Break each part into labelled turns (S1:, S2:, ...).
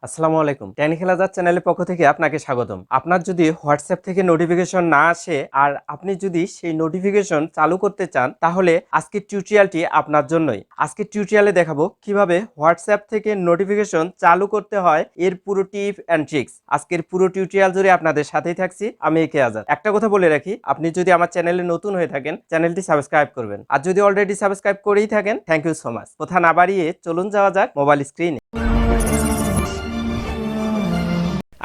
S1: আসসালামু আলাইকুম। টেনি খেলাজার চ্যানেলের পক্ষ থেকে আপনাকে স্বাগতম। আপনার যদি হোয়াটসঅ্যাপ থেকে নোটিফিকেশন না আসে আর আপনি যদি সেই নোটিফিকেশন চালু করতে চান, তাহলে আজকের টিউটোরিয়ালটি আপনার জন্যই। আজকের টিউটোরিয়ালে দেখাবো কিভাবে হোয়াটসঅ্যাপ থেকে নোটিফিকেশন চালু করতে হয়, এর পুরো টিপ অ্যান্ড ট্রিক্স। আজকের পুরো টিউটোরিয়াল জুড়ে আপনাদের সাথেই থাকছি আমি একে আজাদ। একটা কথা বলে রাখি, আপনি যদি আমার চ্যানেলে নতুন হয়ে থাকেন, চ্যানেলটি সাবস্ক্রাইব করবেন। আর যদি অলরেডি সাবস্ক্রাইব করেই থাকেন, থ্যাংক ইউ সো মাচ। কথা না বাড়িয়ে চলুন যাওয়া যাক মোবাইল স্ক্রিনে।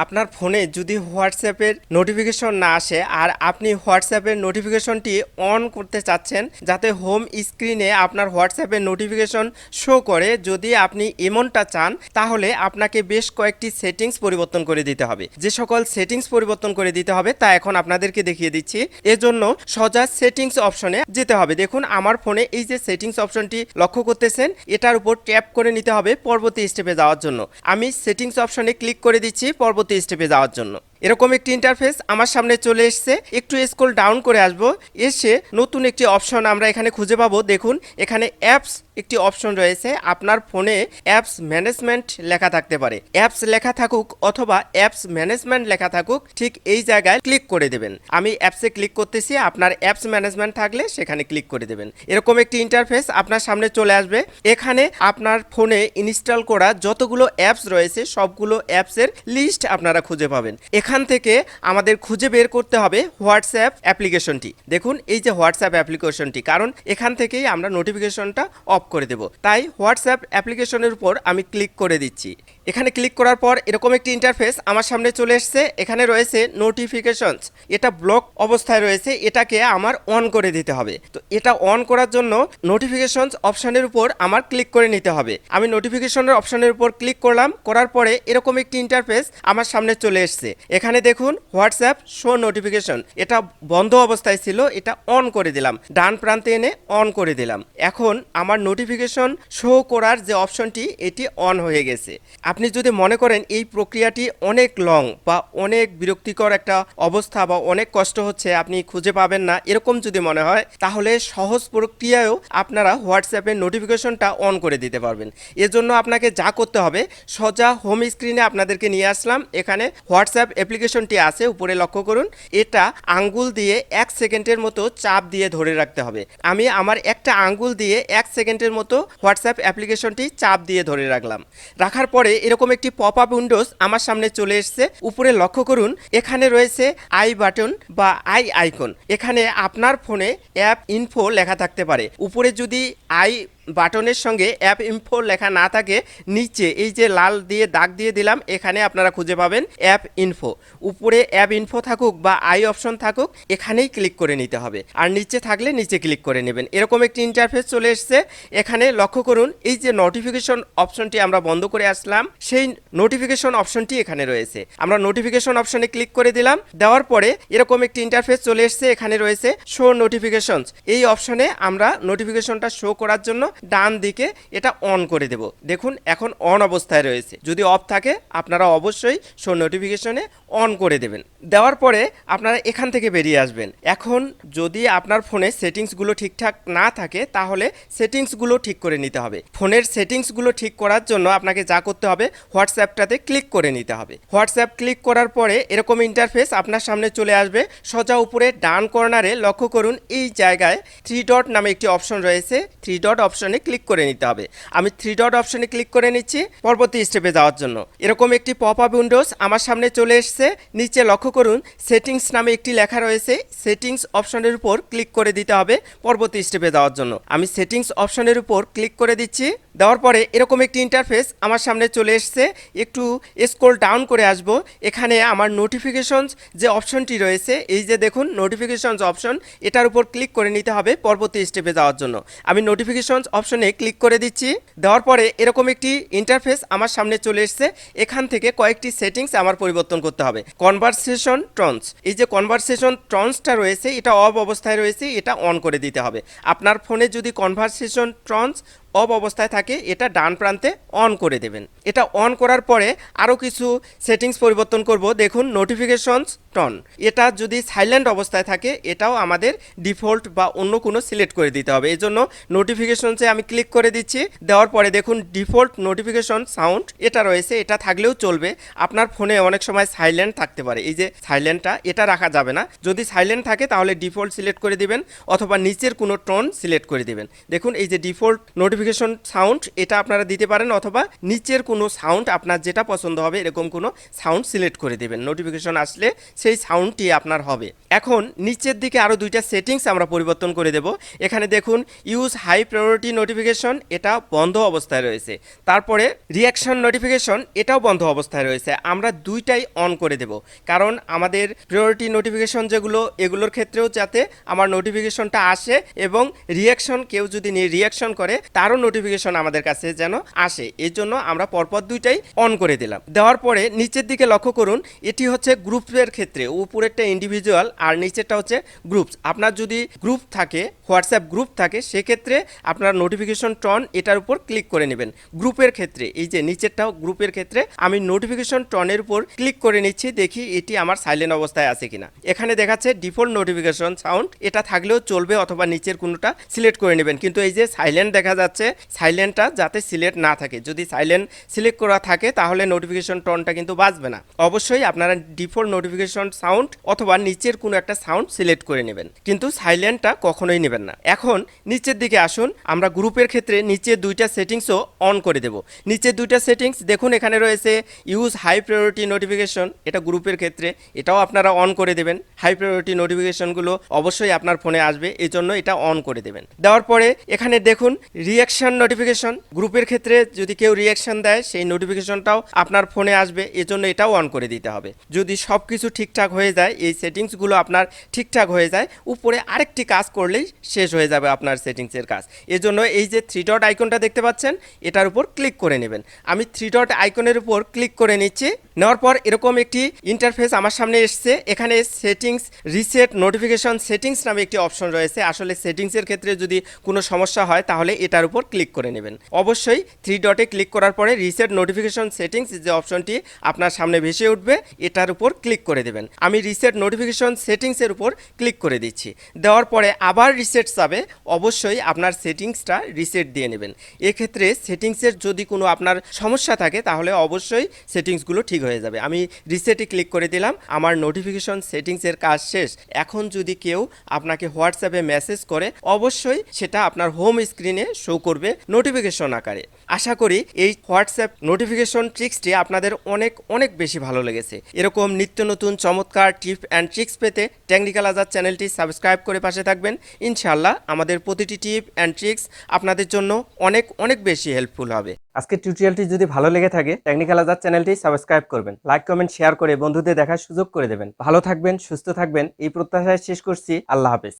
S1: আপনার ফোনে যদি হোয়াটসঅ্যাপের নোটিফিকেশন না আসে আর আপনি হোয়াটসঅ্যাপের নোটিফিকেশনটি অন করতে চাচ্ছেন যাতে হোম স্ক্রিনে আপনার হোয়াটসঅ্যাপের নোটিফিকেশন শো করে, যদি আপনি এমনটা চান তাহলে আপনাকে বেশ কয়েকটি সেটিংস পরিবর্তন করে দিতে হবে। যে সকল সেটিংস পরিবর্তন করে দিতে হবে তা এখন আপনাদেরকে দেখিয়ে দিচ্ছি। এজন্য সোজা সেটিংস অপশনে যেতে হবে। দেখুন আমার ফোনে এই যে সেটিংস অপশনটি লক্ষ্য করতেছেন, এটার উপর ট্যাপ করে নিতে হবে পরবর্তী স্টেপে যাওয়ার জন্য। আমি সেটিংস অপশনে ক্লিক করে দিচ্ছি পরবর্তী স্টেপে যাওয়ার জন্য। এরকম একটি ইন্টারফেস আমার সামনে চলে এসেছে। একটু স্ক্রল ডাউন করে আসব, এসে নতুন একটি অপশন আমরা এখানে খুঁজে পাবো। দেখুন এখানে অ্যাপস একটি অপশন রয়েছে। আপনার ফোনে অ্যাপস ম্যানেজমেন্ট লেখা থাকতে পারে, অ্যাপস লেখা থাকুক অথবা অ্যাপস ম্যানেজমেন্ট লেখা থাকুক, ঠিক এই জায়গায় ক্লিক করে দেবেন। আমি অ্যাপসে ক্লিক করতেছি, আপনার অ্যাপস ম্যানেজমেন্ট থাকলে সেখানে ক্লিক করে দেবেন। এরকম একটি ইন্টারফেস আপনার সামনে চলে আসবে। এখানে আপনার ফোনে ইনস্টল করা যতগুলো অ্যাপস রয়েছে সবগুলো অ্যাপসের লিস্ট আপনারা খুঁজে পাবেন। এখান থেকে আমাদের খুঁজে বের করতে হবে হোয়াটসঅ্যাপ অ্যাপ্লিকেশনটি। দেখুন এই যে হোয়াটসঅ্যাপ অ্যাপ্লিকেশনটি, কারণ এখান থেকেই আমরা নোটিফিকেশনটা অফ করে দেব। তাই হোয়াটসঅ্যাপ অ্যাপ্লিকেশনের উপর আমি ক্লিক করে দিচ্ছি। এখানে ক্লিক করার পর এরকম একটি ইন্টারফেস আমার সামনে চলে এসেছে। এখানে রয়েছে নোটিফিকেশনস, এটা ব্লক অবস্থায় রয়েছে, এটাকে আমার অন করে দিতে হবে। তো এটা অন করার জন্য নোটিফিকেশনস অপশনের উপর আমার ক্লিক করে নিতে হবে। আমি নোটিফিকেশনের অপশনের উপর ক্লিক করলাম, করার পরে এরকম একটি ইন্টারফেস আমার সামনে চলে এসেছে। এখানে দেখুন হোয়াটসঅ্যাপ শো নোটিফিকেশন, এটা বন্ধ অবস্থায় ছিল, এটা অন করে দিলাম, ডান প্রান্তে এনে অন করে দিলাম। এখন আমার নোটিফিকেশন শো করার যে অপশনটি এটি অন হয়ে গেছে। আপনি যদি মনে করেন এই প্রক্রিয়াটি অনেক লং বা অনেক বিরক্তিকর একটা অবস্থা বা অনেক কষ্ট হচ্ছে, আপনি খুঁজে পাবেন না, এরকম যদি মনে হয় তাহলে সহজ প্রক্রিয়ায়ও আপনারা হোয়াটসঅ্যাপের নোটিফিকেশনটা অন করে দিতে পারবেন। এজন্য আপনাকে যা করতে হবে, সোজা হোম স্ক্রিনে আপনাদেরকে নিয়ে আসলাম। এখানে হোয়াটসঅ্যাপ অ্যাপ্লিকেশনটি আছে, উপরে লক্ষ্য করুন। এটা আঙ্গুল দিয়ে 1 সেকেন্ডের মতো চাপ দিয়ে ধরে রাখতে হবে। আমি আমার একটা আঙ্গুল দিয়ে 1 সেকেন্ডের মতো হোয়াটসঅ্যাপ অ্যাপ্লিকেশনটি চাপ দিয়ে ধরে রাখলাম। রাখার পরে এরকম একটি পপ আপ উইন্ডোজ আমার সামনে চলে এসেছে। উপরে লক্ষ্য করুন, এখানে রয়েছে আই বাটন বা আই আইকন। এখানে আপনার ফোনে অ্যাপ ইনফো লেখা থাকতে পারে। উপরে যদি আই বাটনের সঙ্গে অ্যাপ ইনফো লেখা না থাকে, নিচে এই যে লাল দিয়ে দাগ দিয়ে দিলাম, এখানে আপনারা খুঁজে পাবেন অ্যাপ ইনফো। উপরে অ্যাপ ইনফো থাকুক বা আই অপশন থাকুক, এখানেই ক্লিক করে নিতে হবে। আর নিচে থাকলে নিচে ক্লিক করে নেবেন। এরকম একটি ইন্টারফেস চলে এসেছে। এখানে লক্ষ্য করুন, এই যে নোটিফিকেশন অপশনটি আমরা বন্ধ করে আসলাম, সেই নোটিফিকেশন অপশনটি এখানে রয়েছে। আমরা নোটিফিকেশন অপশনে ক্লিক করে দিলাম। দেওয়ার পরে এরকম একটি ইন্টারফেস চলে এসেছে। এখানে রয়েছে শো নোটিফিকেশনস। এই অপশনে আমরা নোটিফিকেশনটা শো করার জন্য ডান দিকে এটা অন করে দেব। দেখুন এখন অন অবস্থায় রয়েছে। যদি অফ থাকে আপনারা অবশ্যই শো নোটিফিকেশনে অন করে দেবেন। দেওয়ার পরে আপনারা এখান থেকে বেরিয়ে আসবেন। এখন যদি আপনার ফোনে সেটিংসগুলো ঠিকঠাক না থাকে তাহলে সেটিংসগুলো ঠিক করে নিতে হবে। ফোনের সেটিংসগুলো ঠিক করার জন্য আপনাকে যা করতে হবে, হোয়াটসঅ্যাপটাতে ক্লিক করে নিতে হবে। হোয়াটসঅ্যাপ ক্লিক করার পরে এরকম ইন্টারফেস আপনার সামনে চলে আসবে। সোজা উপরে ডান কর্নারে লক্ষ্য করুন, এই জায়গায় 3 ডট নামে একটি অপশন রয়েছে। 3 ডট অপশনে ক্লিক করে নিতে হবে। আমি 3 ডট অপশনে ক্লিক করে নিচ্ছি পরবর্তী স্টেপে যাওয়ার জন্য। এরকম একটি পপ আপ উইন্ডোজ আমার সামনে চলে এসেছে। নিচে লক্ষ্য করুন, সেটিংস নামে একটি লেখা রয়েছে। সেটিংস অপশনের উপর ক্লিক করে দিতে হবে পরবর্তী স্টেপে যাওয়ার জন্য। আমি সেটিংস অপশনের উপর ক্লিক করে দিচ্ছি। দেওয়ার পরে এরকম একটি ইন্টারফেস আমার সামনে চলে এসেছে। একটু স্ক্রল ডাউন করে আসব। এখানে আমার নোটিফিকেশনস যে অপশনটি রয়েছে, এই যে দেখুন নোটিফিকেশনস অপশন, এটার উপর ক্লিক করে নিতে হবে পরবর্তী স্টেপে যাওয়ার জন্য। আমি নোটিফিকেশনস অপশনে ক্লিক করে দিচ্ছি। দেওয়ার পরে এরকম একটি ইন্টারফেস আমার সামনে চলে এসেছে। এখান থেকে কয়েকটি সেটিংস আমার পরিবর্তন করতে হবে। কনভারসেশন টনস, এই যে কনভারসেশন টনসটা রয়েছে, এটা অফ অবস্থায় রয়েছে, এটা অন করে দিতে হবে। আপনার ফোনে যদি কনভারসেশন টনস অফ অবস্থায় থাকে এটা ডান প্রান্তে অন করে দেবেন। এটা অন করার পরে আরও কিছু সেটিংস পরিবর্তন করব। দেখুন নোটিফিকেশনস টন, এটা যদি সাইলেন্ট অবস্থায় থাকে এটাও আমাদের ডিফল্ট বা অন্য কোনো সিলেক্ট করে দিতে হবে। এই জন্য নোটিফিকেশনসে আমি ক্লিক করে দিচ্ছি। দেওয়ার পরে দেখুন ডিফল্ট নোটিফিকেশন সাউন্ড এটা রয়েছে, এটা থাকলেও চলবে। আপনার ফোনে অনেক সময় সাইলেন্ট থাকতে পারে, এই যে সাইলেন্টটা এটা রাখা যাবে না। যদি সাইলেন্ট থাকে তাহলে ডিফল্ট সিলেক্ট করে দিবেন অথবা নিচের কোনো টোন সিলেক্ট করে দিবেন। দেখুন এই যে ডিফল্ট নোটিফিকেশন সাউন্ড এটা আপনারা দিতে পারেন অথবা নিচের কোনো সাউন্ড আপনার যেটা পছন্দ হবে এরকম কোনো সাউন্ড সিলেক্ট করে দেবেন। নোটিফিকেশন আসলে সেই সাউন্ডটি আপনার হবে। এখন নিচের দিকে আরও দুইটা সেটিংস আমরা পরিবর্তন করে দেব। এখানে দেখুন ইউজ হাই প্রায়োরিটি নোটিফিকেশন এটা বন্ধ অবস্থায় রয়েছে। তারপরে রিয়াকশন নোটিফিকেশন এটাও বন্ধ অবস্থায় রয়েছে। আমরা দুইটাই অন করে দেব, কারণ আমাদের প্রায়োরিটি নোটিফিকেশন যেগুলো এগুলোর ক্ষেত্রেও যাতে আমার নোটিফিকেশনটা আসে এবং রিয়াকশন কেউ যদি রিয়াকশন করে তারও নোটিফিকেশন আমাদের কাছে যেন আসে। এই জন্য আমরা পরপর দুইটাই অন করে দিলাম। দেওয়ার পরে নিচের দিকে লক্ষ্য করুন, এটি হচ্ছে গ্রুপের ক্ষেত্রে, উপরেরটা ইন্ডিভিজুয়াল আর নিচেরটা হচ্ছে গ্রুপস। আপনার যদি গ্রুপ থাকে, হোয়াটসঅ্যাপ গ্রুপ থাকে, সেক্ষেত্রে আপনার নোটিফিকেশন টন এটার উপর ক্লিক করে নেবেন। গ্রুপের ক্ষেত্রে এই যে নিচেরটাও গ্রুপের ক্ষেত্রে আমি নোটিফিকেশন টনের উপর ক্লিক করে নিচ্ছি, দেখি এটি আমার সাইলেন্ট অবস্থায় আছে কিনা। এখানে দেখাচ্ছে ডিফল্ট নোটিফিকেশন সাউন্ড, এটা থাকলেও চলবে অথবা নিচের কোনোটা সিলেক্ট করে নেবেন। কিন্তু এই যে সাইলেন্ট দেখা যাচ্ছে, সাইলেন্টটা যাতে সিলেক্ট না থাকে। যদি সাইলেন্ট সিলেক্ট করা থাকে তাহলে নোটিফিকেশন টনটা কিন্তু বাজবে না। অবশ্যই আপনারা ডিফল্ট নোটিফিকেশন সাউন্ড অথবা নিচের কোনো একটা সাউন্ড সিলেক্ট করে নেবেন, কিন্তু সাইলেন্টটা কখনোই নেবেন না। এখন নিচের দিকে আসুন, আমরা গ্রুপের ক্ষেত্রে নিচে দুইটা সেটিংসও অন করে দেব। নিচে দুইটা সেটিংস দেখুন, এখানে রয়েছে ইউজ হাই প্রায়োরিটি নোটিফিকেশন, এটা গ্রুপের ক্ষেত্রে, এটাও আপনারা অন করে দেবেন। হাই প্রায়োরিটি নোটিফিকেশনগুলো অবশ্যই আপনার ফোনে আসবে, এই জন্য এটা অন করে দেবেন। দেওয়ার পরে এখানে দেখুন রিয়াকশন নোটিফিকেশন, গ্রুপের ক্ষেত্রে যদি কেউ রিয়াকশন দেয় সেই নোটিফিকেশনটাও আপনার ফোনে আসবে, এজন্য এটাও অন করে দিতে হবে। যদি সব কিছু ঠিকঠাক হয়ে যায়, এই সেটিংসগুলো আপনার ঠিকঠাক হয়ে যায়, উপরে আরেকটি কাজ করলেই শেষ হয়ে যাবে আপনার সেটিংসের কাজ। এজন্য এই যে থ্রি ডট আইকনটা দেখতে পাচ্ছেন এটার উপর ক্লিক করে নেবেন। আমি থ্রি ডট আইকনের উপর ক্লিক করে নিচ্ছি। নেওয়ার পর এরকম একটি ইন্টারফেস আমার সামনে এসছে। এখানে সেটিংস রিসেট নোটিফিকেশন সেটিংস নামে একটি অপশন রয়েছে। আসলে সেটিংসের ক্ষেত্রে যদি কোনো সমস্যা হয় তাহলে এটার উপর ক্লিক করে নেবেন। অবশ্যই থ্রি ডটে ক্লিক করার পরে রিসেট নোটিফিকেশন সেটিংস যে অপশনটি আপনার সামনে ভেসে উঠবে এটার উপর ক্লিক করে দেবেন। আমি রিসেট নোটিফিকেশন সেটিংসের উপর ক্লিক করে দিচ্ছি। দেওয়ার পরে আবার রিসেট যাবে, অবশ্যই আপনার সেটিংসটা রিসেট দিয়ে নেবেন। এক্ষেত্রে সেটিংসের যদি কোনো আপনার সমস্যা থাকে তাহলে অবশ্যই সেটিংসগুলো ঠিক হয়ে যাবে। আমি রিসেটে ক্লিক করে দিলাম, আমার নোটিফিকেশন সেটিংসের কাজ শেষ। এখন যদি কেউ আপনাকে হোয়াটসঅ্যাপে মেসেজ করে অবশ্যই সেটা আপনার হোম স্ক্রিনে শো করবে নোটিফিকেশন আকারে। আশা করি এই হোয়াটসঅ্যাপ নোটিফিকেশন ট্রিক্সটি আপনাদের অনেক অনেক বেশি ভালো লেগেছে। এরকম নিত্য নতুন চমৎকার টিপ অ্যান্ড ট্রিক্স পেতে টেকনিক্যাল আজাদ চ্যানেলটি সাবস্ক্রাইব করে পাশে থাকবেন। ইনশাআল্লাহ আমাদের প্রতিটি টিপ অ্যান্ড ট্রিক্স আপনাদের জন্য অনেক অনেক বেশি হেল্পফুল হবে। আজকের টিউটোরিয়ালটি যদি ভালো লেগে থাকে টেকনিক্যাল আজাদ চ্যানেলটি সাবস্ক্রাইব করবেন, লাইক কমেন্ট শেয়ার করে বন্ধুদের দেখার সুযোগ করে দেবেন। ভালো থাকবেন, সুস্থ থাকবেন এই প্রত্যাশায় শেষ করছি। আল্লাহ হাফেজ।